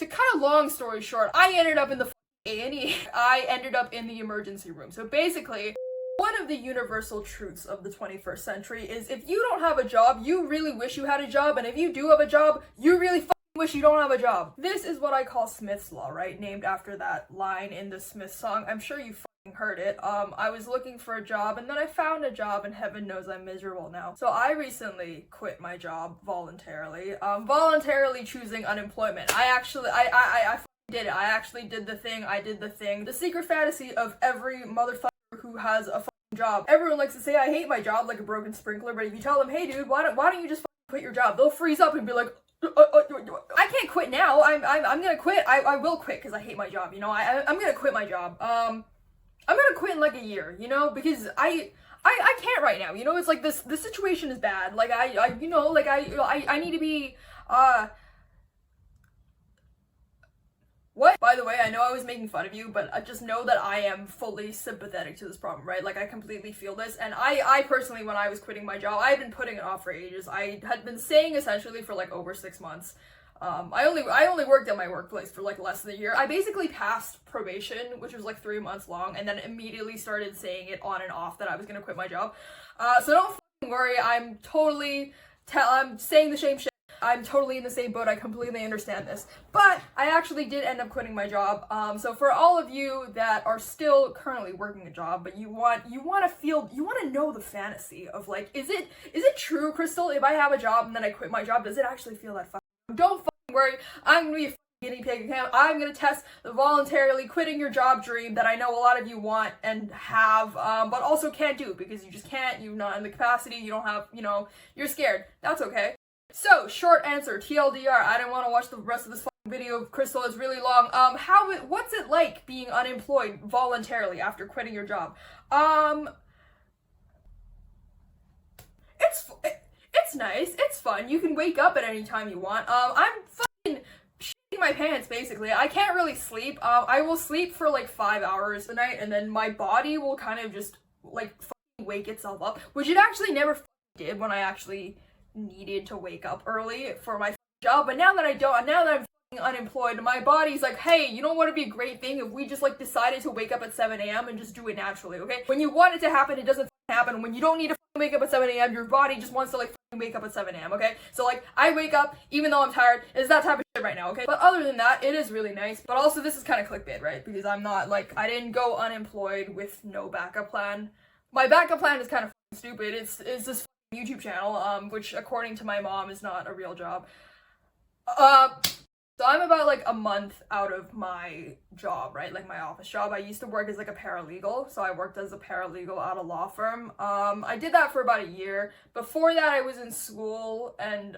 To cut a long story short, I ended up in the A&E. I ended up in the emergency room. So basically, one of the universal truths of the 21st century is if you don't have a job, you really wish you had a job, and if you do have a job, you really wish you don't have a job. This is what I call Smith's Law, right? Named after that line in the Smith song. I'm sure you heard it. I was looking for a job and then I found a job, and heaven knows I'm miserable now. So I recently quit my job voluntarily. Voluntarily choosing unemployment. I did it. I actually did the thing. I did the thing. The secret fantasy of every motherfucker who has a job. Everyone likes to say I hate my job like a broken sprinkler, but if you tell them, hey dude, why don't you just quit your job? They'll freeze up and be like, I can't quit now. I'm gonna quit. I will quit because I hate my job. You know, I'm gonna quit my job. I'm gonna quit in like a year. You know, because I can't right now. You know, it's like this situation is bad. Like I need to be What? By the way, I know I was making fun of you, but just know that I am fully sympathetic to this problem, right? Like, I completely feel this, and I personally, when I was quitting my job, I had been putting it off for ages. I had been staying essentially for like over 6 months. I only worked at my workplace for like less than a year. I basically passed probation, which was like 3 months long, and then immediately started saying it on and off that I was gonna quit my job. So don't fucking worry, I'm saying the same shit. I'm totally in the same boat. I completely understand this. But I actually did end up quitting my job. So for all of you that are still currently working a job, but you want to know the fantasy of like, is it true, Crystal? If I have a job and then I quit my job, does it actually feel that fun? Don't fucking worry. I'm gonna be a guinea pig account. I'm gonna test the voluntarily quitting your job dream that I know a lot of you want and have, but also can't do because you just can't. You're not in the capacity. You don't have. You know, you're scared. That's okay. So, short answer, TLDR, I didn't want to watch the rest of this video, Crystal, is really long. What's it like being unemployed voluntarily after quitting your job? It's nice, it's fun, you can wake up at any time you want. I'm fucking shitting my pants, basically. I can't really sleep. I will sleep for like 5 hours a night, and then my body will kind of just, like, fucking wake itself up, which it actually never did when I actually needed to wake up early for my job. But now that I don't, now that I'm unemployed, my body's like, hey, you know what would be a great thing if we just like decided to wake up at 7 a.m. and just do it naturally, okay? When you want it to happen, it doesn't happen. When you don't need to wake up at 7 a.m., your body just wants to like wake up at 7 a.m., okay? So like, I wake up even though I'm tired. It's that type of shit right now, okay? But other than that, it is really nice. But also, this is kind of clickbait, right? Because I'm not like, I didn't go unemployed with no backup plan. My backup plan is kind of stupid. It's this YouTube channel, which according to my mom is not a real job. So I'm about like a month out of my job, right? Like my office job. I used to work as like a paralegal, so I worked as a paralegal at a law firm. I did that for about a year. Before that, I was in school, and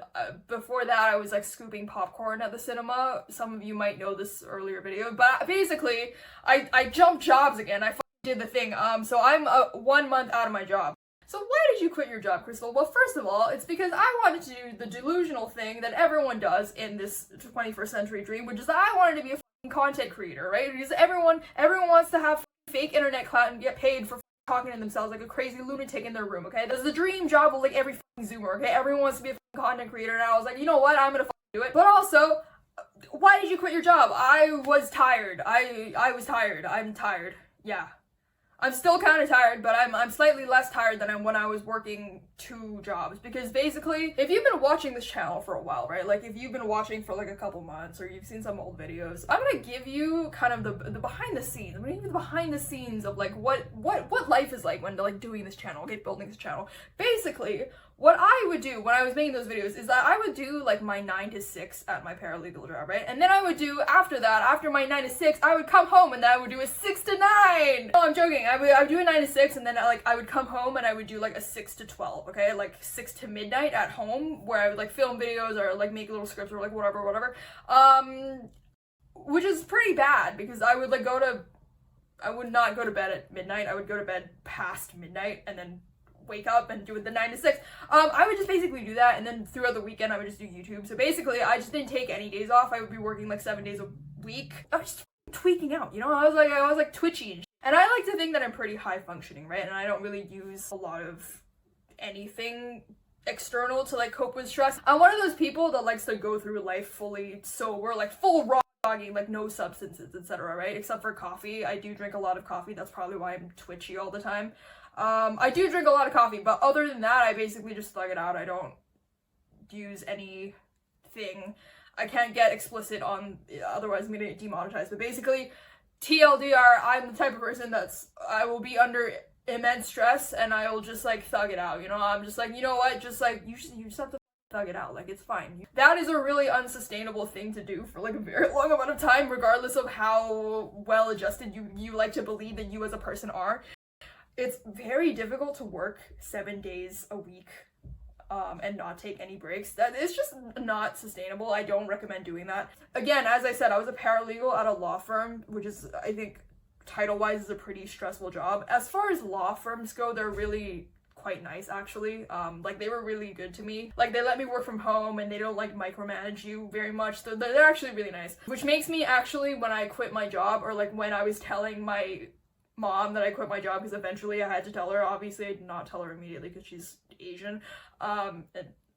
before that, I was like scooping popcorn at the cinema. Some of you might know this earlier video, but basically, I jumped jobs again. I did the thing. So I'm 1 month out of my job. So why did you quit your job, Crystal? Well, first of all, it's because I wanted to do the delusional thing that everyone does in this 21st century dream, which is that I wanted to be a fucking content creator, right? Because everyone wants to have fake internet clout and get paid for talking to themselves like a crazy lunatic in their room, okay? That's the dream job of like every fucking Zoomer, okay? Everyone wants to be a fucking content creator, and I was like, you know what? I'm gonna fucking do it. But also, why did you quit your job? I was tired. I was tired. I'm tired. Yeah. I'm still kind of tired, but I'm slightly less tired than when I was working 2 jobs. Because basically, if you've been watching this channel for a while, right? Like if you've been watching for like a couple months or you've seen some old videos, I'm gonna give you kind of the behind the scenes. I'm gonna give you the behind the scenes of like what life is like when like doing this channel, okay, building this channel. Basically, what I would do when I was making those videos is that I would do like my 9 to 6 at my paralegal job, right? And then I would do after that, after my 9 to 6, I would come home and then I would do a 6 to 9. No, I'm joking. I would do a 9 to 6 and then I would come home and I would do like a 6 to 12, okay? Like 6 to midnight at home where I would like film videos or like make little scripts or like whatever. Which is pretty bad because I would like I would not go to bed at midnight. I would go to bed past midnight and then wake up and do it the 9 to 6. I would just basically do that, and then throughout the weekend I would just do YouTube. So basically I just didn't take any days off. I would be working like 7 days a week. I was just tweaking out, you know? I was like twitchy, and I like to think that I'm pretty high functioning, right? And I don't really use a lot of anything external to like cope with stress. I'm one of those people that likes to go through life fully sober, like full raw dogging, like no substances, etc., right? Except for coffee. I do drink a lot of coffee. That's probably why I'm twitchy all the time. I do drink a lot of coffee, but other than that, I basically just thug it out. I don't use anything. I can't get explicit on, otherwise I'm gonna get demonetized. But basically, TLDR, I'm the type of person I will be under immense stress and I will just like thug it out, you know? I'm just like, you know what, just like, you just have to thug it out, like it's fine. That is a really unsustainable thing to do for like a very long amount of time, regardless of how well adjusted you like to believe that you as a person are. It's very difficult to work 7 days a week and not take any breaks. That is just not sustainable. I don't recommend doing that. Again, as I said, I was a paralegal at a law firm, which is, I think, title-wise is a pretty stressful job. As far as law firms go, they're really quite nice, actually. Like, they were really good to me. Like, they let me work from home, and they don't, like, micromanage you very much. They're actually really nice. Which makes me actually, when I quit my job, or, like, when I was telling my mom that I quit my job, because eventually I had to tell her. Obviously, I did not tell her immediately, because she's Asian. And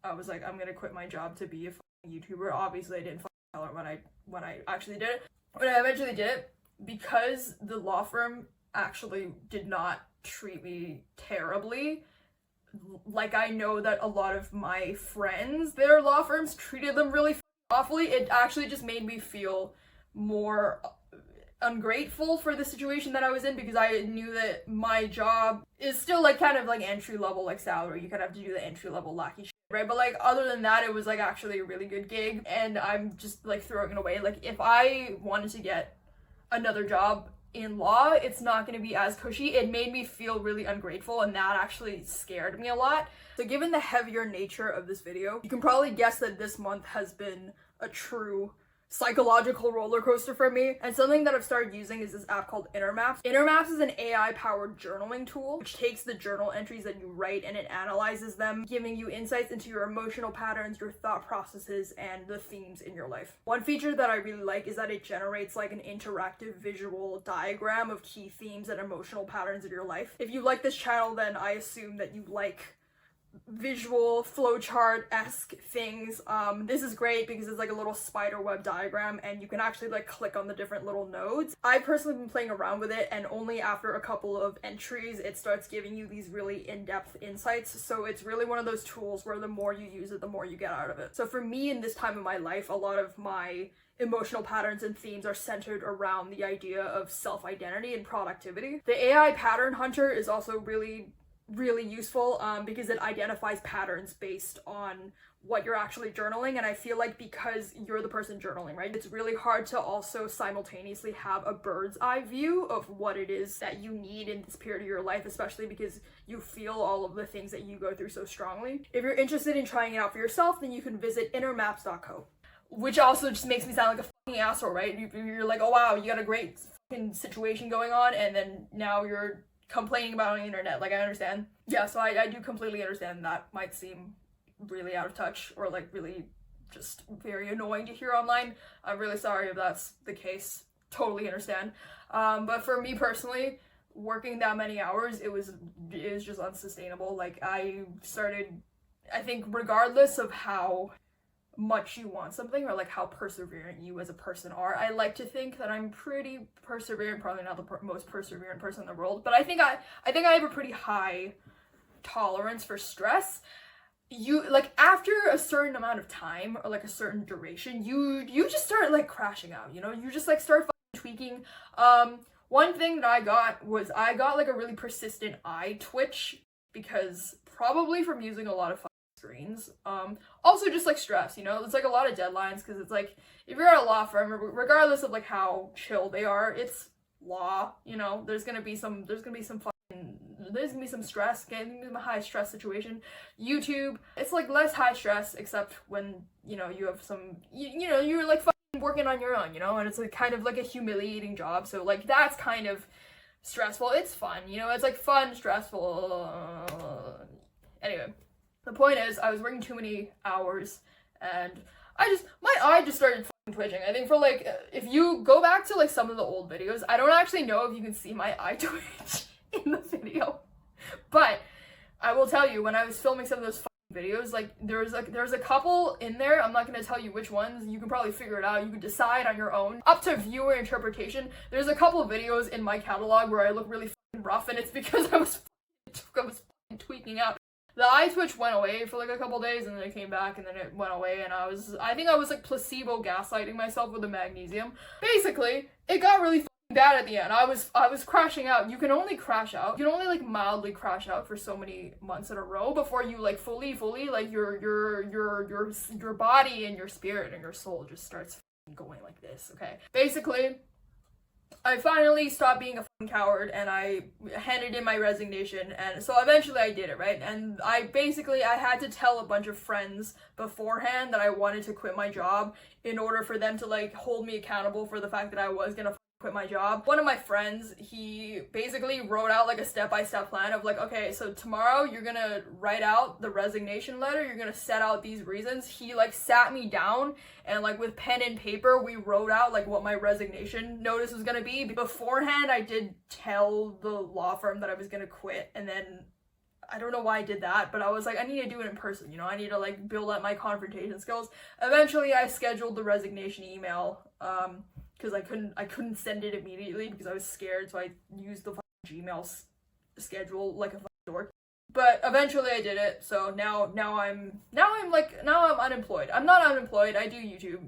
I was like, I'm gonna quit my job to be a YouTuber. Obviously, I didn't tell her when I actually did it. When I eventually did it, because the law firm actually did not treat me terribly, like I know that a lot of my friends, their law firms treated them really awfully, it actually just made me feel more ungrateful for the situation that I was in, because I knew that my job is still like kind of like entry level like salary. You kind of have to do the entry level lackey shit, right? But like other than that, it was like actually a really good gig, and I'm just like throwing it away. Like if I wanted to get another job in law, it's not going to be as cushy. It made me feel really ungrateful, and that actually scared me a lot. So given the heavier nature of this video, you can probably guess that this month has been a true psychological roller coaster for me. And something that I've started using is this app called Maps. Maps is an AI-powered journaling tool which takes the journal entries that you write and it analyzes them, giving you insights into your emotional patterns, your thought processes, and the themes in your life. One feature that I really like is that it generates like an interactive visual diagram of key themes and emotional patterns in your life. If you like this channel, then I assume that you like visual flowchart-esque things. This is great because it's like a little spider web diagram and you can actually like click on the different little nodes. I've personally been playing around with it, and only after a couple of entries it starts giving you these really in-depth insights. So it's really one of those tools where the more you use it, the more you get out of it. So for me in this time of my life, a lot of my emotional patterns and themes are centered around the idea of self-identity and productivity. The AI pattern hunter is also really useful because it identifies patterns based on what you're actually journaling, and I feel like because you're the person journaling, right, it's really hard to also simultaneously have a bird's eye view of what it is that you need in this period of your life, especially because you feel all of the things that you go through so strongly. If you're interested in trying it out for yourself, then you can visit innermaps.co, which also just makes me sound like a fucking asshole, right? You're like, oh wow, you got a great fucking situation going on, and then now you're complaining about on the internet. Like, I understand. Yeah, so I do completely understand that might seem really out of touch or like really just very annoying to hear online. I'm really sorry if that's the case. Totally understand. But for me personally, working that many hours, it was just unsustainable. Like, I think regardless of how much you want something or like how perseverant you as a person are, I like to think that I'm pretty perseverant, probably not the most perseverant person in the world, but I think I have a pretty high tolerance for stress. You like after a certain amount of time or like a certain duration, you just start like crashing out, you know, you just like start tweaking. One thing that I got like a really persistent eye twitch, because probably from using a lot of screens. Also just like stress, you know, it's like a lot of deadlines, because it's like if you're at a law firm, regardless of like how chill they are, it's law, you know, there's gonna be some stress, getting in a high stress situation. YouTube, it's like less high stress, except when, you know, you have some, you know, you're like fucking working on your own, you know, and it's like kind of like a humiliating job, so like that's kind of stressful. It's fun, you know, it's like fun, stressful. Anyway, the point is, I was working too many hours, and my eye just started fucking twitching. I think for like, if you go back to like some of the old videos, I don't actually know if you can see my eye twitch in the video, but I will tell you, when I was filming some of those videos. Like there's a couple in there, I'm not gonna tell you which ones, you can probably figure it out, you can decide on your own, up to viewer interpretation. There's a couple of videos in my catalog where I look really rough, and it's because I was tweaking out. The eye twitch went away for like a couple days, and then it came back, and then it went away, and I think I was like placebo gaslighting myself with the magnesium. Basically, it got really bad at the end. I was crashing out. You can only crash out. You can only like mildly crash out for so many months in a row before you like fully like your body and your spirit and your soul just starts going like this. Okay. Basically, I finally stopped being a fucking coward, and I handed in my resignation, and so eventually I did it, right? And I had to tell a bunch of friends beforehand that I wanted to quit my job in order for them to like hold me accountable for the fact that I was gonna quit my job. One of my friends, he basically wrote out like a step-by-step plan of like, okay, so tomorrow you're gonna write out the resignation letter, you're gonna set out these reasons. He like sat me down, and like with pen and paper we wrote out like what my resignation notice was gonna be. Beforehand I did tell the law firm that I was gonna quit, and then I don't know why I did that, but I was like, I need to do it in person, you know, I need to like build up my confrontation skills. Eventually I scheduled the resignation email, because I couldn't send it immediately because I was scared, so I used the Gmail schedule like a dork. But eventually I did it, so now I'm unemployed. I'm not unemployed, I do YouTube.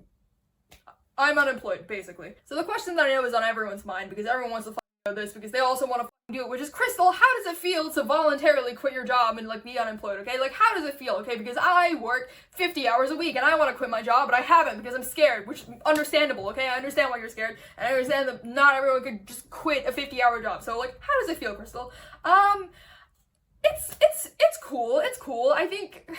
I'm unemployed, basically. So the question that I know is on everyone's mind, because everyone wants to know this, because they also want to do it, which is, Crystal, how does it feel to voluntarily quit your job and like be unemployed? Okay, like how does it feel? Okay, because I work 50 hours a week and I want to quit my job, but I haven't because I'm scared, which is understandable. Okay, I understand why you're scared, and I understand that not everyone could just quit a 50-hour job. So like, how does it feel, Crystal? It's cool. It's cool. I think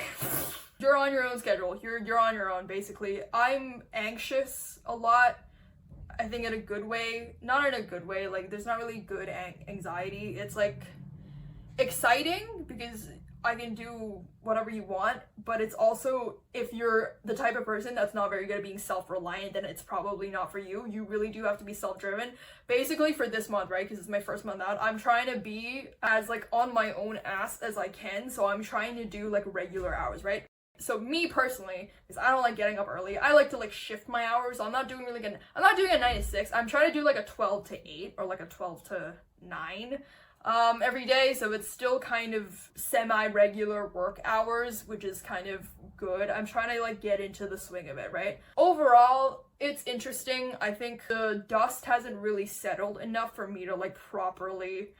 you're on your own schedule. You're on your own, basically. I'm anxious a lot. I think in a good way, not in a good way, like there's not really good anxiety. It's like exciting because I can do whatever you want, but it's also, if you're the type of person that's not very good at being self-reliant, then it's probably not for you. You really do have to be self-driven. Basically for this month, right, because it's my first month out, I'm trying to be as like on my own ass as I can, so I'm trying to do like regular hours, right? So me personally, because I don't like getting up early, I like to like shift my hours. So I'm not doing a 9 to 6. I'm trying to do like a 12 to 8 or like a 12 to 9 every day. So it's still kind of semi-regular work hours, which is kind of good. I'm trying to like get into the swing of it, right? Overall, it's interesting. I think the dust hasn't really settled enough for me to like properly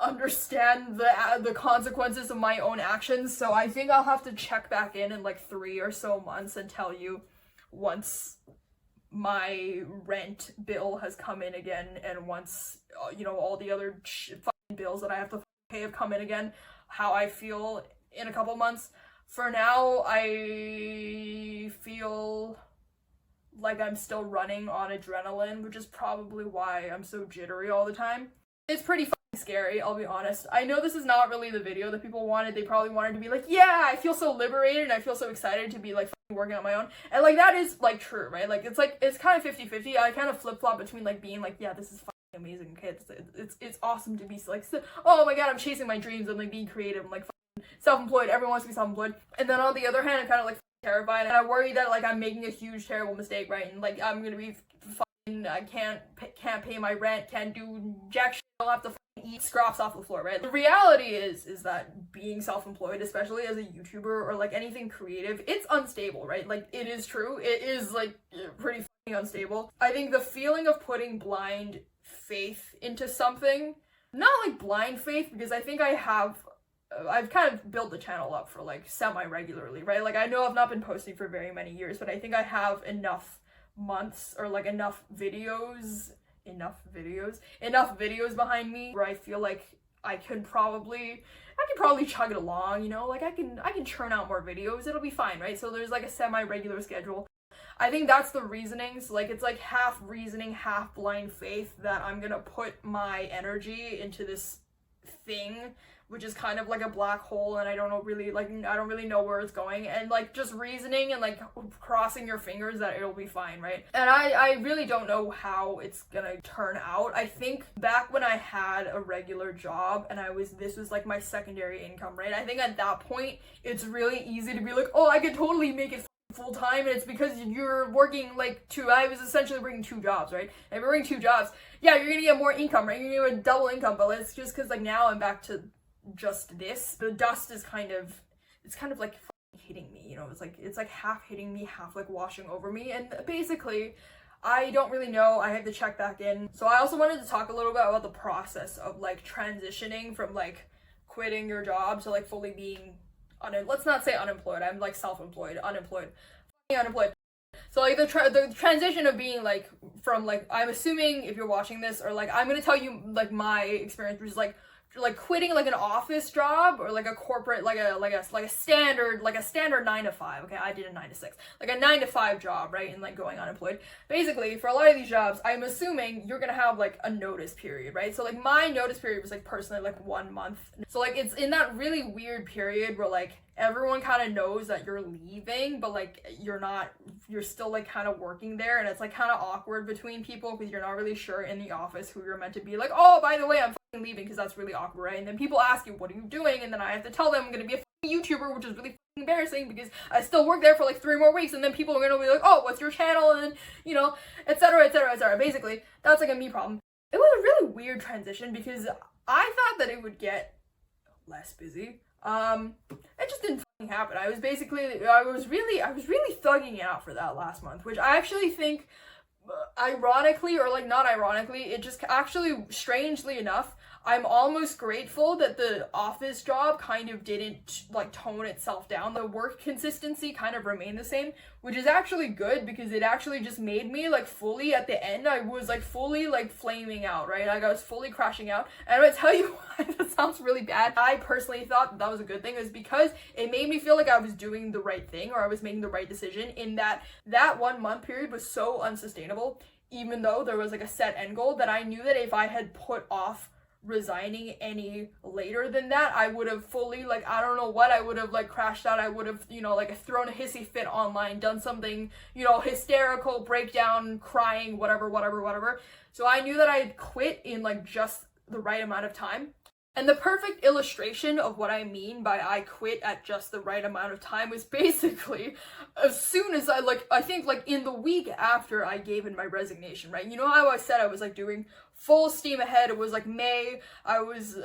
understand the consequences of my own actions, so I think I'll have to check back in like 3 or so months and tell you once my rent bill has come in again, and once you know, all the other fucking bills that I have to pay have come in again, how I feel in a couple months. For now, I feel like I'm still running on adrenaline, which is probably why I'm so jittery all the time. It's pretty scary, I'll be honest. I know this is not really the video that people wanted. They probably wanted to be like, yeah, I feel so liberated and I feel so excited to be like working on my own, and like that is like true, right? Like it's kind of 50-50. I kind of flip-flop between like being like, yeah, this is amazing, okay, it's awesome to be like, oh my god, I'm chasing my dreams and like being creative and like self-employed, everyone wants to be self-employed, and then on the other hand I'm kind of like terrified, and I worry that like I'm making a huge terrible mistake, right? And like I'm gonna be I can't pay my rent, can't do jack shit, I'll have to eat scraps off the floor, right? The reality is that being self-employed, especially as a YouTuber or like anything creative, it's unstable, right? Like it is true, it is like pretty unstable. I think the feeling of putting blind faith into something, not like blind faith, because I think I've kind of built the channel up for like semi-regularly, right? Like I know I've not been posting for very many years, but I think I have enough months or like enough videos behind me where I feel like I can probably chug it along, you know, like I can churn out more videos, it'll be fine, right? So there's like a semi-regular schedule. I think that's the reasoning. So like it's like half reasoning, half blind faith that I'm gonna put my energy into this thing which is kind of like a black hole, and I don't really know where it's going, and like just reasoning and like crossing your fingers that it'll be fine, right? And I really don't know how it's gonna turn out. I think back when I had a regular job and this was like my secondary income, right? I think at that point it's really easy to be like, oh, I could totally make it full time, and it's because you're working like I was essentially working 2 jobs, right? And if you're working 2 jobs, yeah, you're gonna get more income, right? You're gonna get a double income, but it's just because like now I'm back to just this. The dust is kind of like hitting me, you know, it's like half hitting me, half like washing over me, and basically I don't really know. I have to check back in. So I also wanted to talk a little bit about the process of like transitioning from like quitting your job to like fully being let's not say unemployed. I'm like self-employed, unemployed. So like the transition of being like from like, I'm assuming if you're watching this, or like I'm gonna tell you like my experience, which is like quitting like an office job or like a corporate like a standard 9 to 5. Okay, I did a 9 to 6, like a 9 to 5 job, right? And like going unemployed. Basically, for a lot of these jobs, I'm assuming you're gonna have like a notice period, right? So like my notice period was like personally like 1 month. So like it's in that really weird period where like everyone kind of knows that you're leaving, but like you're still like kind of working there, and it's like kind of awkward between people because you're not really sure in the office who you're meant to be like, oh, by the way, I'm leaving, because that's really awkward, right? And then people ask you, what are you doing? And then I have to tell them I'm gonna be a YouTuber, which is really embarrassing because I still work there for like 3 more weeks, and then people are gonna be like, oh, what's your channel? And you know, etc, etc, etc. Basically, that's like a me problem. It was a really weird transition because I thought that it would get less busy. It just didn't happen. I was really thugging it out for that last month, which I actually think, ironically or like not ironically, it just actually, strangely enough, I'm almost grateful that the office job kind of didn't like tone itself down. The work consistency kind of remained the same, which is actually good because it actually just made me like fully, at the end, I was like fully like flaming out, right? Like I was fully crashing out. And I'm gonna tell you why that sounds really bad. I personally thought that was a good thing, is because it made me feel like I was doing the right thing, or I was making the right decision, in that 1 month period was so unsustainable, even though there was like a set end goal, that I knew that if I had put off resigning any later than that, I would have fully like, I don't know what, I would have like crashed out. I would have, you know, like thrown a hissy fit online, done something, you know, hysterical, breakdown, crying, whatever. So I knew that I had quit in like just the right amount of time. And the perfect illustration of what I mean by I quit at just the right amount of time was basically as soon as I think like in the week after I gave in my resignation, right? You know how I said I was like doing full steam ahead. It was like May. I was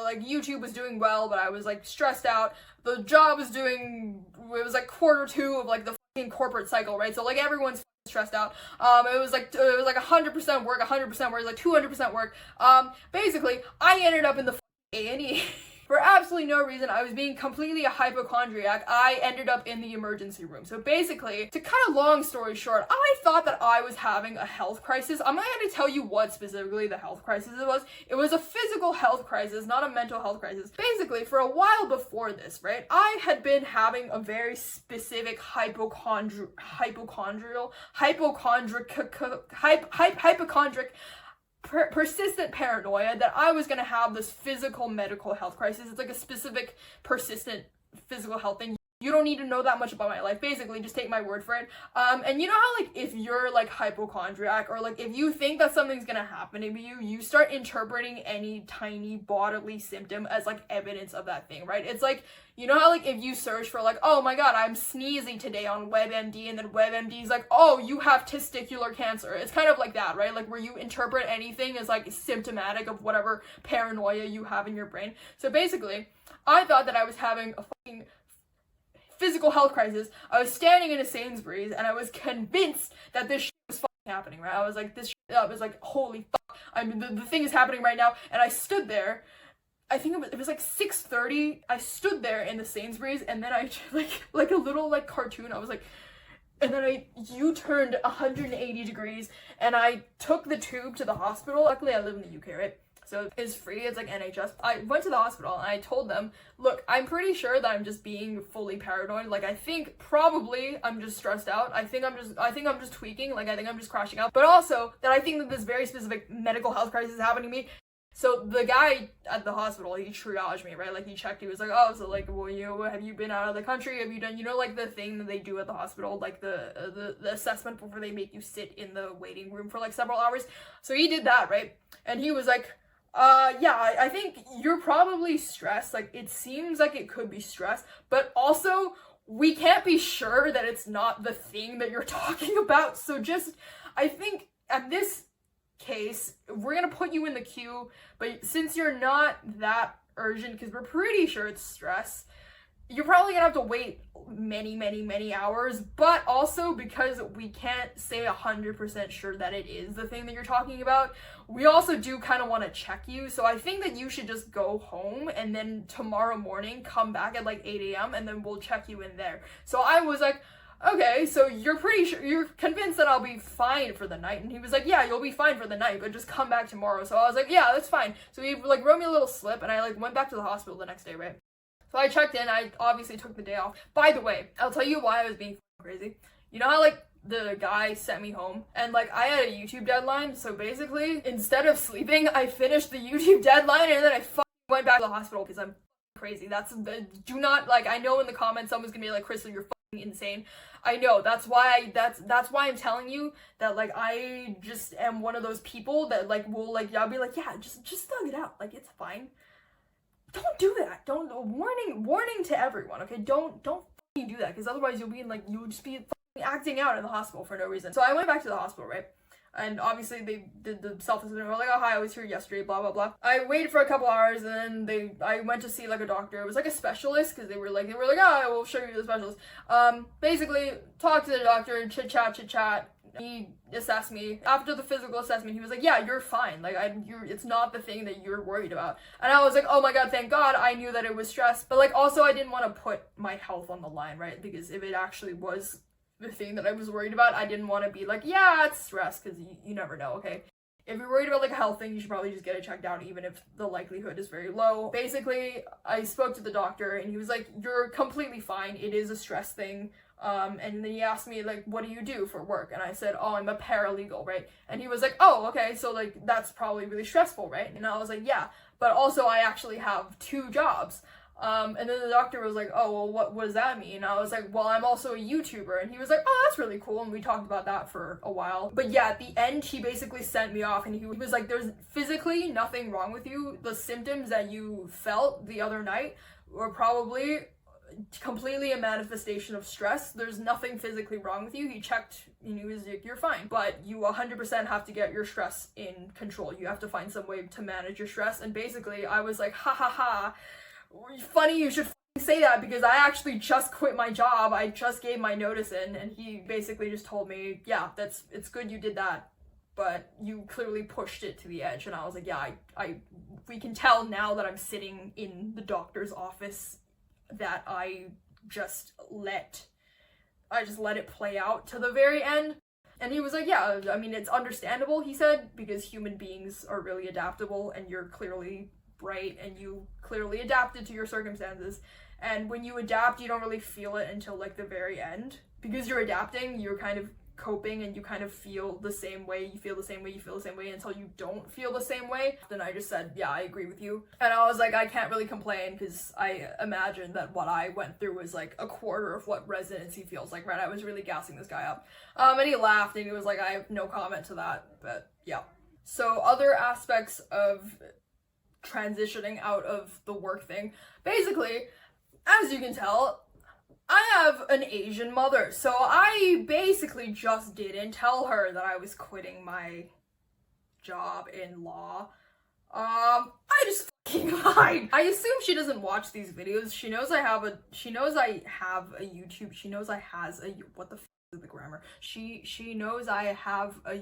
like, YouTube was doing well, but I was like stressed out. The job was it was like Q2 of like the fucking corporate cycle, right? So like everyone's stressed out. It was like 100% work, 100% work, like 200% work. Basically, I ended up in the A&E. For absolutely no reason. I was being completely a hypochondriac. I ended up in the emergency room. So basically, to cut a long story short, I thought that I was having a health crisis. I'm not going to tell you what specifically the health crisis was. It was a physical health crisis, not a mental health crisis. Basically, for a while before this, right, I had been having a very specific hypochondric persistent paranoia that I was gonna have this physical medical health crisis. It's like a specific persistent physical health thing. You don't need to know that much about my life. Basically, just take my word for it. And you know how like if you're like hypochondriac, or like if you think that something's gonna happen to you, you start interpreting any tiny bodily symptom as like evidence of that thing, right? It's like, you know how like if you search for like, oh my god, I'm sneezing today on WebMD, and then WebMD's like, oh, you have testicular cancer. It's kind of like that, right? Like where you interpret anything as like symptomatic of whatever paranoia you have in your brain. So basically, I thought that I was having a fucking physical health crisis. I was standing in a Sainsbury's and I was convinced that this shit was fucking happening, right? I was like, I was like, holy fuck, I mean, the thing is happening right now. And I stood there, I think it was like 6:30, I stood there in the Sainsbury's, and then I like a little like cartoon, I was like, and then I U-turned 180 degrees and I took the tube to the hospital. Luckily I live in the UK, right? So it's free, it's like NHS. I went to the hospital and I told them, look, I'm pretty sure that I'm just being fully paranoid. Like, I think probably I'm just stressed out. I think I'm just tweaking. Like, I think I'm just crashing out. But also that I think that this very specific medical health crisis is happening to me. So the guy at the hospital, he triaged me, right? Like, he checked, he was like, oh, so, like, well, have you been out of the country? Have you done, like, the thing that they do at the hospital, like, the assessment before they make you sit in the waiting room for, like, several hours? So he did that, right? And he was like, yeah, I think you're probably stressed. Like, it seems like it could be stress, but also, we can't be sure that it's not the thing that you're talking about. So just, I think, at this case, we're gonna put you in the queue, but since you're not that urgent, because we're pretty sure it's stress, you're probably gonna have to wait many hours. But also, because we can't say 100% sure that it is the thing that you're talking about, we also do kind of want to check you. So I think that you should just go home and then tomorrow morning come back at like 8 a.m. and then we'll check you in there. So I was like, okay, so you're pretty sure, you're convinced that I'll be fine for the night? And he was like, yeah, you'll be fine for the night, but just come back tomorrow. So I was like, yeah, that's fine. So he like wrote me a little slip, and I like went back to the hospital the next day, right? So I checked in, I obviously took the day off. By the way, I'll tell you why I was being crazy. You know how like the guy sent me home and like I had a YouTube deadline, so basically instead of sleeping, I finished the YouTube deadline and then I went back to the hospital because I'm crazy. Do not, like, I know in the comments someone's gonna be like, Crystal, you're insane. I know, that's why I'm telling you that, like, I just am one of those people that like will like, I'll be like, yeah, just thug it out, like, it's fine. Don't do that. Don't, warning to everyone, okay? Don't fucking do that, because otherwise you'll just be acting out in the hospital for no reason. So I went back to the hospital, right? And obviously they did the self-assessment. We're like, oh, hi, I was here yesterday, blah, blah, blah. I waited for a couple hours, and then I went to see like a doctor. It was like a specialist, because they were like, oh, we'll show you the specialist. Basically, talked to the doctor, chit chat. He assessed me. After the physical assessment, he was like, yeah, you're fine. Like, it's not the thing that you're worried about. And I was like, oh my god, thank god. I knew that it was stress. But like, also I didn't want to put my health on the line, right? Because if it actually was the thing that I was worried about, I didn't want to be like, yeah, it's stress, because you never know, okay? If you're worried about like a health thing, you should probably just get it checked out, even if the likelihood is very low. Basically, I spoke to the doctor, and he was like, you're completely fine. It is a stress thing. And then he asked me, like, what do you do for work? And I said, oh, I'm a paralegal, right? And he was like, oh, okay, so, like, that's probably really stressful, right? And I was like, yeah, but also I actually have 2 jobs. And then the doctor was like, oh, well, what does that mean? And I was like, well, I'm also a YouTuber. And he was like, oh, that's really cool. And we talked about that for a while. But yeah, at the end, he basically sent me off, and he was like, there's physically nothing wrong with you. The symptoms that you felt the other night were probably completely a manifestation of stress. There's nothing physically wrong with you. He checked, and he was like, you're fine, but you 100% have to get your stress in control. You have to find some way to manage your stress. And basically I was like, ha, funny you should say that, because I actually just quit my job. I just gave my notice in, and he basically just told me, yeah, it's good you did that, but you clearly pushed it to the edge. And I was like, yeah, we can tell now that I'm sitting in the doctor's office that I just let it play out to the very end. And he was like, yeah, I mean, it's understandable, he said, because human beings are really adaptable, and you're clearly bright, and you clearly adapted to your circumstances. And when you adapt, you don't really feel it until like the very end, because you're adapting, you're kind of coping, and you kind of feel the same way, you feel the same way until you don't feel the same way. Then I just said, yeah, I agree with you. And I was like, I can't really complain, because I imagine that what I went through was like a quarter of what residency feels like, right? I was really gassing this guy up. And he laughed, and he was like, I have no comment to that, but yeah. So other aspects of transitioning out of the work thing, basically, as you can tell, I have an Asian mother, so I basically just didn't tell her that I was quitting my job in law. I just fucking lied. I assume she doesn't watch these videos. She knows I have a YouTube. She knows I has a, what the f is the grammar? She knows I have a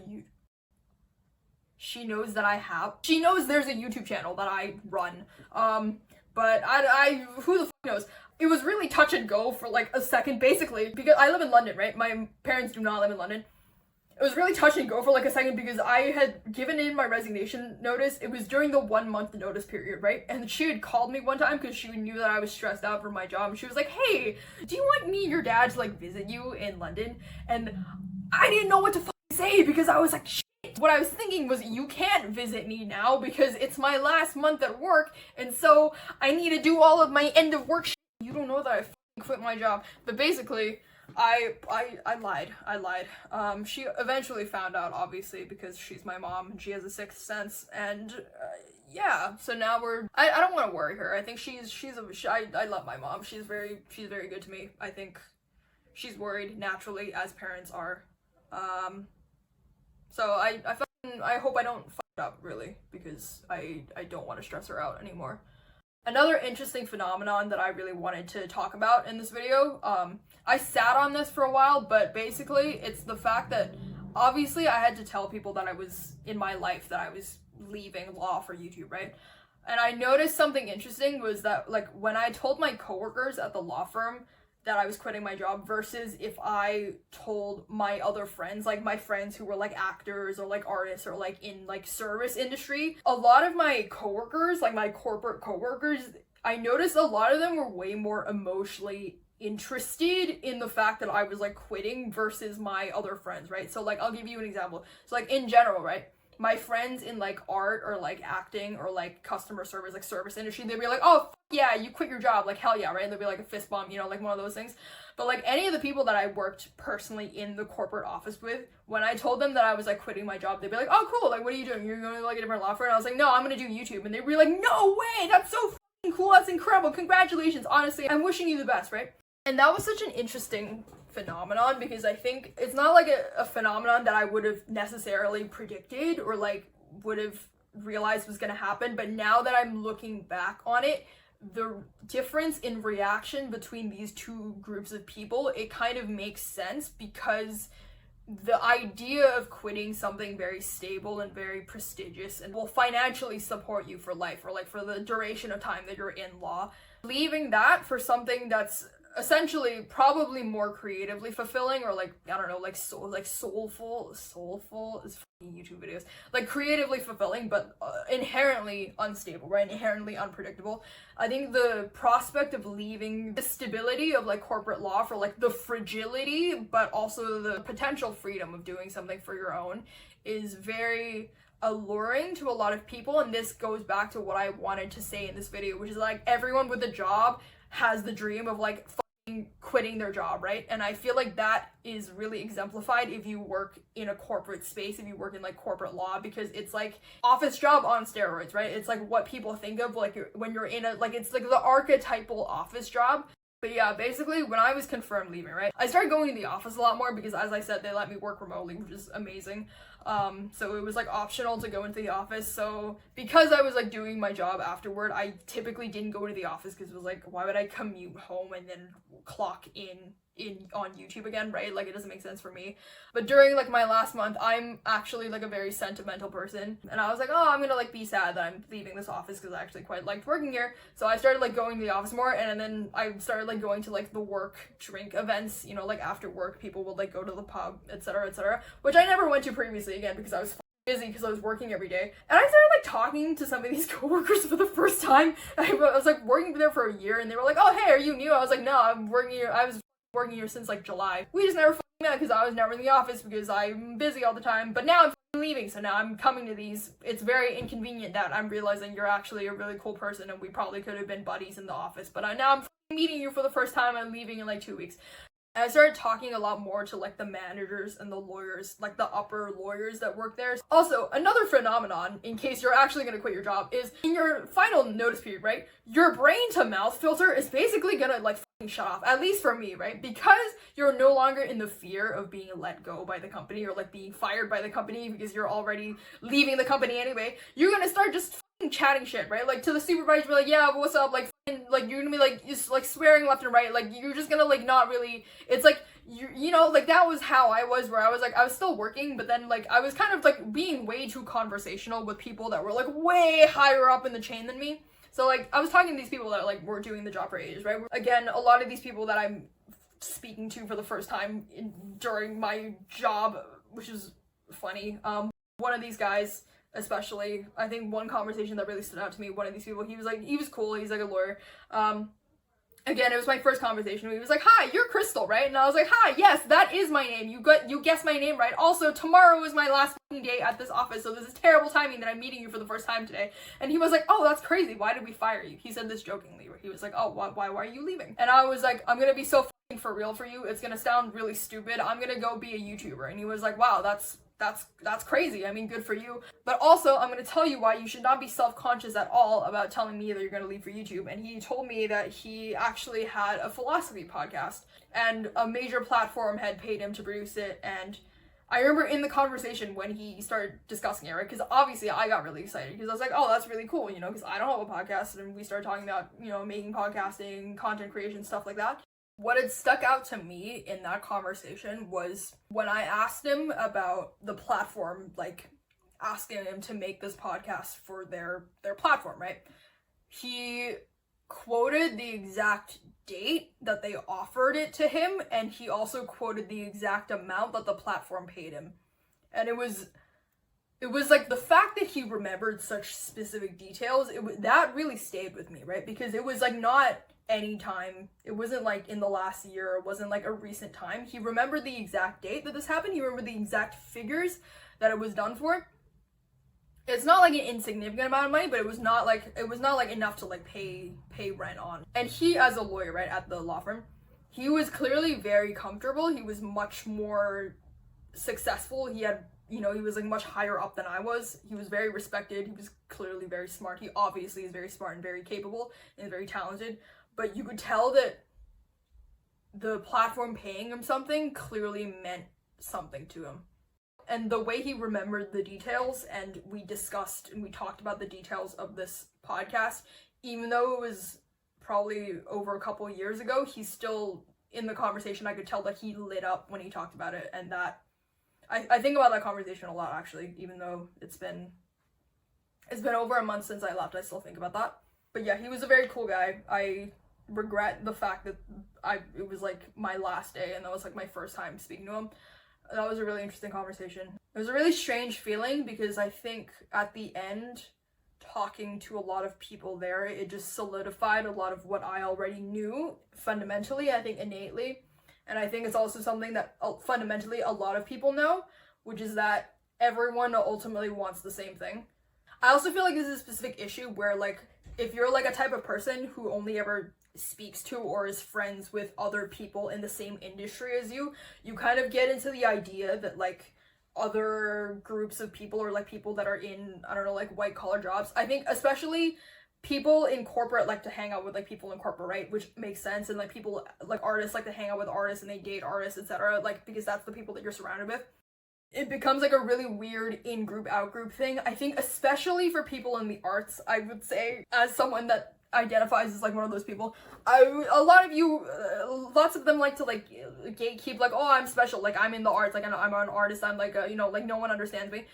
she knows there's a YouTube channel that I run. But I who the f knows? It was really touch and go for like a second, basically, because I live in London, right? My parents do not live in London. It was really touch and go for like a second, because I had given in my resignation notice. It was during the 1-month notice period, right? And she had called me one time because she knew that I was stressed out for my job. And she was like, hey, do you want me and your dad to like visit you in London? And I didn't know what to say, because I was like, shit, what I was thinking was, you can't visit me now because it's my last month at work, and so I need to do all of my end of work shit. You don't know that I f***ing quit my job. But basically, I lied. She eventually found out, obviously, because she's my mom and she has a sixth sense, and yeah, so now I don't want to worry her. I think I love my mom. She's very good to me. I think she's worried naturally, as parents are. So I hope I don't fuck it up, really, because I don't want to stress her out anymore. Another interesting phenomenon that I really wanted to talk about in this video, I sat on this for a while, but basically it's the fact that obviously I had to tell people that I was in my life that I was leaving law for YouTube, right? And I noticed something interesting was that, like, when I told my coworkers at the law firm that I was quitting my job versus if I told my other friends, like my friends who were like actors or like artists or like in like service industry, a lot of my coworkers, like my corporate coworkers, I noticed a lot of them were way more emotionally interested in the fact that I was like quitting versus my other friends, right? So like, I'll give you an example. So like in general, right? My friends in like art or like acting or like customer service, like service industry, they'd be like, oh, yeah, you quit your job, like hell yeah, right? And there'd be like a fist bump, you know, like one of those things. But like any of the people that I worked personally in the corporate office with, when I told them that I was like quitting my job, they'd be like, oh cool, like what are you doing? You're going to like a different law firm? And I was like, no, I'm gonna do YouTube. And they'd be like, no way, that's so fucking cool, that's incredible, congratulations, honestly, I'm wishing you the best, right? And that was such an interesting phenomenon because I think it's not like a phenomenon that I would have necessarily predicted or like would have realized was gonna happen, but now that I'm looking back on it, the difference in reaction between these two groups of people, it kind of makes sense because the idea of quitting something very stable and very prestigious and will financially support you for life or like for the duration of time that you're in law, leaving that for something that's essentially probably more creatively fulfilling or like, I don't know, like soulful is fucking YouTube videos, like creatively fulfilling but inherently unstable, right? Inherently unpredictable. I think the prospect of leaving the stability of like corporate law for like the fragility but also the potential freedom of doing something for your own is very alluring to a lot of people. And this goes back to what I wanted to say in this video, which is like everyone with a job has the dream of like quitting their job, right? And I feel like that is really exemplified if you work in a corporate space, if you work in like corporate law, because it's like office job on steroids, right? It's like what people think of like when you're in a, like it's like the archetypal office job. But yeah, basically when I was confirmed leaving, right, I started going to the office a lot more because, as I said, they let me work remotely, which is amazing. So it was like optional to go into the office. So because I was like doing my job afterward, I typically didn't go to the office because it was like, why would I commute home and then clock in on YouTube again, right? Like it doesn't make sense for me. But during like my last month, I'm actually like a very sentimental person, and I was like, oh, I'm gonna like be sad that I'm leaving this office because I actually quite liked working here. So I started like going to the office more, and then I started like going to like the work drink events, you know, like after work people would like go to the pub, etc., which I never went to previously, again because I was busy because I was working every day. And I started like talking to some of these coworkers for the first time. I was like working there for a year, and they were like, oh hey, are you new? I was like, no, I'm working here, I was working here since like July. We just never met because I was never in the office because I'm busy all the time. But now I'm leaving, so now I'm coming to these. It's very inconvenient that I'm realizing you're actually a really cool person and we probably could have been buddies in the office. But now I'm meeting you for the first time. I'm leaving in like 2 weeks. And I started talking a lot more to like the managers and the lawyers, like the upper lawyers that work there. Also, another phenomenon, in case you're actually gonna quit your job, is in your final notice period, right? Your brain to mouth filter is basically gonna like fucking shut off, at least for me, right? Because you're no longer in the fear of being let go by the company or like being fired by the company because you're already leaving the company anyway. You're gonna start just chatting shit, right? Like to the supervisor, be like, yeah, what's up? Like you're gonna be like just like swearing left and right. Like you're just gonna like not really. It's like you know, like that was how I was, where I was like I was still working, but then like I was kind of like being way too conversational with people that were like way higher up in the chain than me. So like I was talking to these people that like were doing the job for ages, right? Again, a lot of these people that I'm speaking to for the first time during my job, which is funny. One of these guys. Especially, I think one conversation that really stood out to me, one of these people, he was cool, he's like a lawyer, Again, it was my first conversation. He was like, "Hi, you're Crystal, right?" And I was like, "Hi, yes, that is my name. You guessed my name right. Also, tomorrow is my last day at this office, so this is terrible timing that I'm meeting you for the first time today." And he was like, "Oh, that's crazy. Why did we fire you?" He said this jokingly. He was like, "Oh, why are you leaving?" And I was like, "I'm gonna be so for real for you. It's gonna sound really stupid. I'm gonna go be a YouTuber." And he was like, "Wow, that's crazy. I mean, good for you. But also, I'm going to tell you why you should not be self-conscious at all about telling me that you're going to leave for YouTube." And he told me that he actually had a philosophy podcast and a major platform had paid him to produce it. And I remember in the conversation when he started discussing it, right? Because obviously I got really excited because I was like, "Oh, that's really cool," because I don't have a podcast. And we started talking about, making podcasting, content creation, stuff like that. What had stuck out to me in that conversation was when I asked him about the platform, like asking him to make this podcast for their platform, right? He quoted the exact date that they offered it to him, and he also quoted the exact amount that the platform paid him. And it was like the fact that he remembered such specific details, that really stayed with me, right? Because it was like not any time, it wasn't like in the last year, it wasn't like a recent time. He remembered the exact date that this happened. He remembered the exact figures that it was done for. It's not like an insignificant amount of money, but it was not like enough to like pay rent on. And he, as a lawyer, right, at the law firm, he was clearly very comfortable. He was much more successful. He had, he was like much higher up than I was. He was very respected. He was clearly very smart. He obviously is very smart and very capable and very talented. But you could tell that the platform paying him something clearly meant something to him. And the way he remembered the details, and we discussed and we talked about the details of this podcast, even though it was probably over a couple of years ago, he's still, in the conversation, I could tell that he lit up when he talked about it. And that, I think about that conversation a lot, actually, even though it's been over a month since I left. I still think about that. But yeah, he was a very cool guy. I regret the fact that it was like my last day and that was like my first time speaking to him. That was a really interesting conversation. It was a really strange feeling because I think at the end, talking to a lot of people there, it just solidified a lot of what I already knew fundamentally, I think innately. And I think it's also something that fundamentally a lot of people know, which is that everyone ultimately wants the same thing. I also feel like this is a specific issue where, like, if you're like a type of person who only ever speaks to or is friends with other people in the same industry as you kind of get into the idea that like other groups of people or like people that are in, I don't know, like white collar jobs. I think especially people in corporate like to hang out with like people in corporate, right? Which makes sense. And like people like artists like to hang out with artists and they date artists, etc. Like because that's the people that you're surrounded with. It becomes like a really weird in-group, out-group thing. I think especially for people in the arts, I would say, as someone that identifies as like one of those people, lots of them like to like gatekeep, like, "Oh, I'm special, like I'm in the arts, like I'm an artist, I'm like like no one understands me,"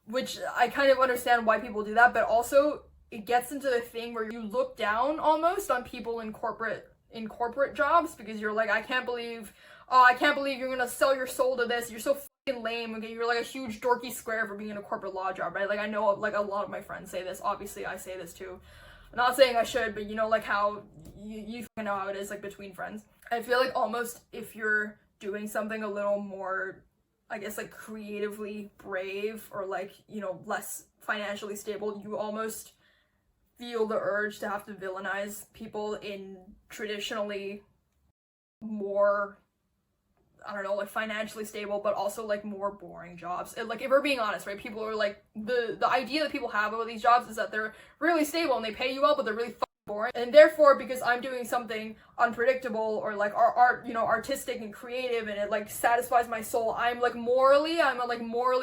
which I kind of understand why people do that. But also it gets into the thing where you look down almost on people in corporate jobs because you're like, I can't believe you're gonna sell your soul to this, you're so fucking lame, okay, you're like a huge dorky square for being in a corporate law job, right? Like I know like a lot of my friends say this, obviously I say this too. I'm not saying I should, but like how you know how it is like between friends. I feel like almost if you're doing something a little more, I guess, like creatively brave or like, less financially stable, you almost feel the urge to have to villainize people in traditionally more, I don't know, like financially stable, but also like more boring jobs. And like, if we're being honest, right, people are like, the idea that people have about these jobs is that they're really stable and they pay you well, but they're really boring. And therefore, because I'm doing something unpredictable or like artistic and creative and it like satisfies my soul, I'm like morally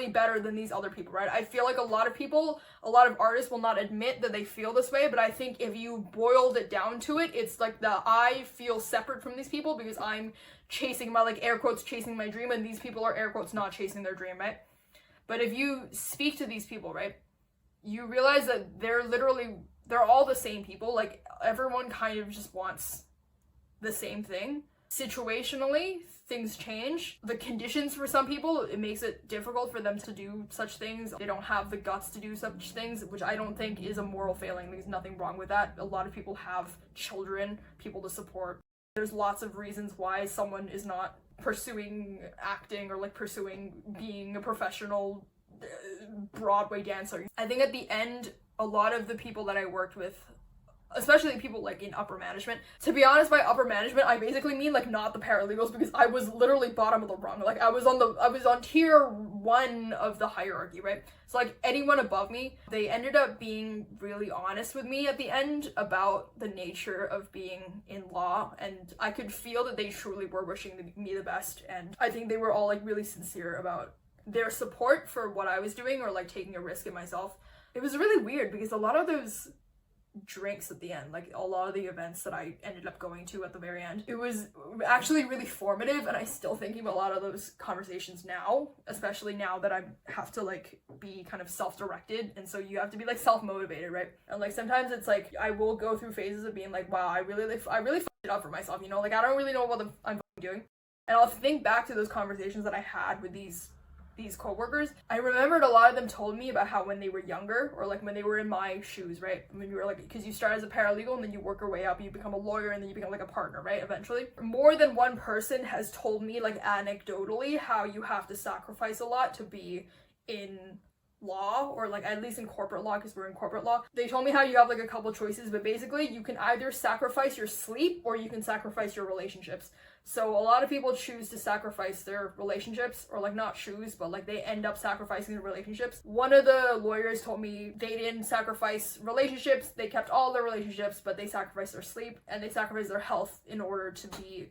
better than these other people, right? I feel like a lot of artists will not admit that they feel this way, but I think if you boiled it down to it, it's like I feel separate from these people because I'm chasing my, like, air quotes, chasing my dream, and these people are air quotes not chasing their dream, right? But if you speak to these people, right, you realize that they're all the same people. Like, everyone kind of just wants the same thing. Situationally, things change. The conditions for some people, it makes it difficult for them to do such things. They don't have the guts to do such things, which I don't think is a moral failing. There's nothing wrong with that. A lot of people have children, people to support. There's lots of reasons why someone is not pursuing acting or like pursuing being a professional Broadway dancer. I think at the end, a lot of the people that I worked with, especially people like in upper management, to be honest, by upper management I basically mean like not the paralegals, because I was literally bottom of the rung. Like I was on tier 1 of the hierarchy, right? So like anyone above me, they ended up being really honest with me at the end about the nature of being in law, and I could feel that they truly were wishing me the best, and I think they were all like really sincere about their support for what I was doing or like taking a risk in myself. It was really weird because a lot of those drinks at the end, like a lot of the events that I ended up going to at the very end, it was actually really formative, and I still thinking about a lot of those conversations now, especially now that I have to like be kind of self-directed, and so you have to be like self-motivated, right? And like sometimes it's like I will go through phases of being like, wow, I really fucked it up for myself, you know, like I don't really know what I'm doing, and I'll think back to those conversations that I had with these coworkers. I remembered a lot of them told me about how when they were younger, or like when they were in my shoes, right? When you were like, because you start as a paralegal and then you work your way up, you become a lawyer, and then you become like a partner, right? Eventually. More than one person has told me like anecdotally how you have to sacrifice a lot to be in law, or like at least in corporate law, because we're in corporate law. They told me how you have like a couple choices, but basically you can either sacrifice your sleep or you can sacrifice your relationships. So a lot of people choose to sacrifice their relationships, or like not choose, but like they end up sacrificing their relationships. One of the lawyers told me they didn't sacrifice relationships, they kept all their relationships, but they sacrificed their sleep and they sacrificed their health in order to be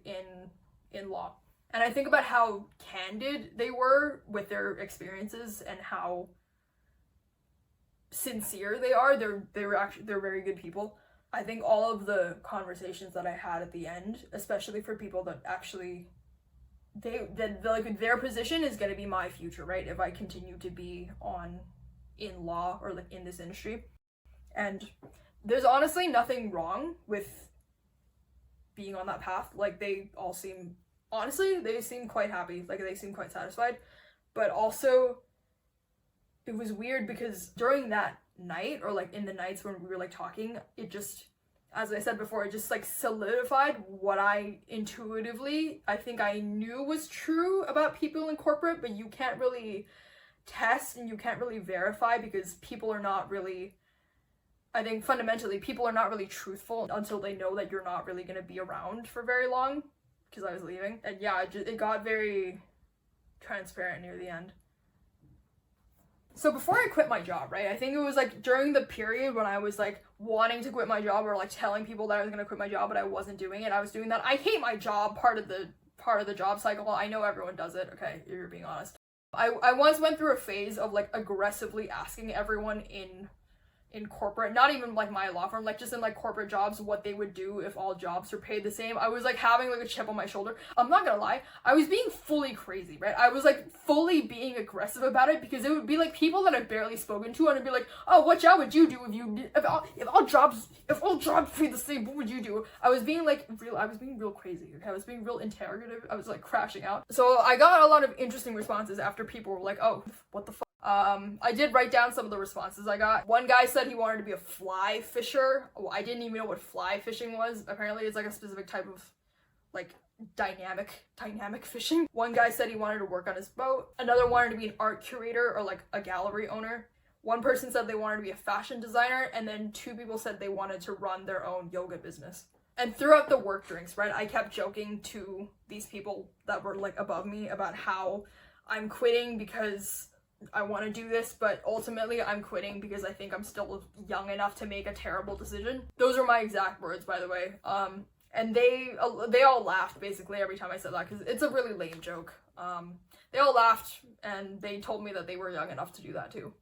in law. And I think about how candid they were with their experiences and how sincere they are. They're very good people. I think all of the conversations that I had at the end, especially for people that actually like their position is going to be my future, right? If I continue to be in law or like in this industry. And there's honestly nothing wrong with being on that path. Like they all seem, honestly, they seem quite happy. Like they seem quite satisfied. But also it was weird because during that night, or like in the nights when we were like talking, it just, as I said before, it just like solidified what I intuitively, I think I knew was true about people in corporate, but you can't really test and you can't really verify, because people are not really, I think fundamentally people are not really truthful until they know that you're not really going to be around for very long, because I was leaving. And yeah, it got very transparent near the end. So before I quit my job, right, I think it was like during the period when I was like wanting to quit my job, or like telling people that I was going to quit my job but I wasn't doing it. I was doing that I hate my job part of the job cycle. I know everyone does it. Okay, you're being honest. I once went through a phase of like aggressively asking everyone in corporate, not even like my law firm, like just in like corporate jobs, what they would do if all jobs were paid the same. I was like having like a chip on my shoulder. I'm not gonna lie, I was being fully crazy, right? I was like fully being aggressive about it, because it would be like people that I've barely spoken to, and it'd be like, oh, what job would you do if all jobs paid the same, what would you do? I was being real crazy, okay? I was being real interrogative. I was like crashing out. So I got a lot of interesting responses after people were like, oh, what the fuck? I did write down some of the responses I got. One guy said he wanted to be a fly fisher. Oh, I didn't even know what fly fishing was. Apparently it's like a specific type of like dynamic fishing. One guy said he wanted to work on his boat. Another wanted to be an art curator, or like a gallery owner. One person said they wanted to be a fashion designer, and then 2 people said they wanted to run their own yoga business. And throughout the work drinks, right, I kept joking to these people that were like above me about how I'm quitting because I want to do this, but ultimately I'm quitting because I think I'm still young enough to make a terrible decision. Those are my exact words, by the way. And they all laughed basically every time I said that, because it's a really lame joke. They all laughed, and they told me that they were young enough to do that too.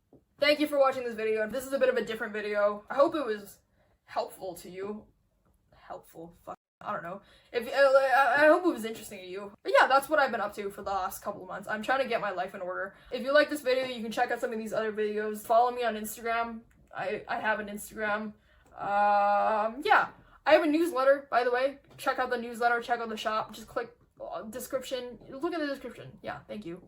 Thank you for watching this video. This is a bit of a different video. I hope it was helpful to you. Helpful? Fuck. I don't know. I hope it was interesting to you. But yeah, that's what I've been up to for the last couple of months. I'm trying to get my life in order. If you like this video, you can check out some of these other videos. Follow me on Instagram. I have an Instagram. Yeah. I have a newsletter, by the way. Check out the newsletter. Check out the shop. Just click description. Look at the description. Yeah, thank you.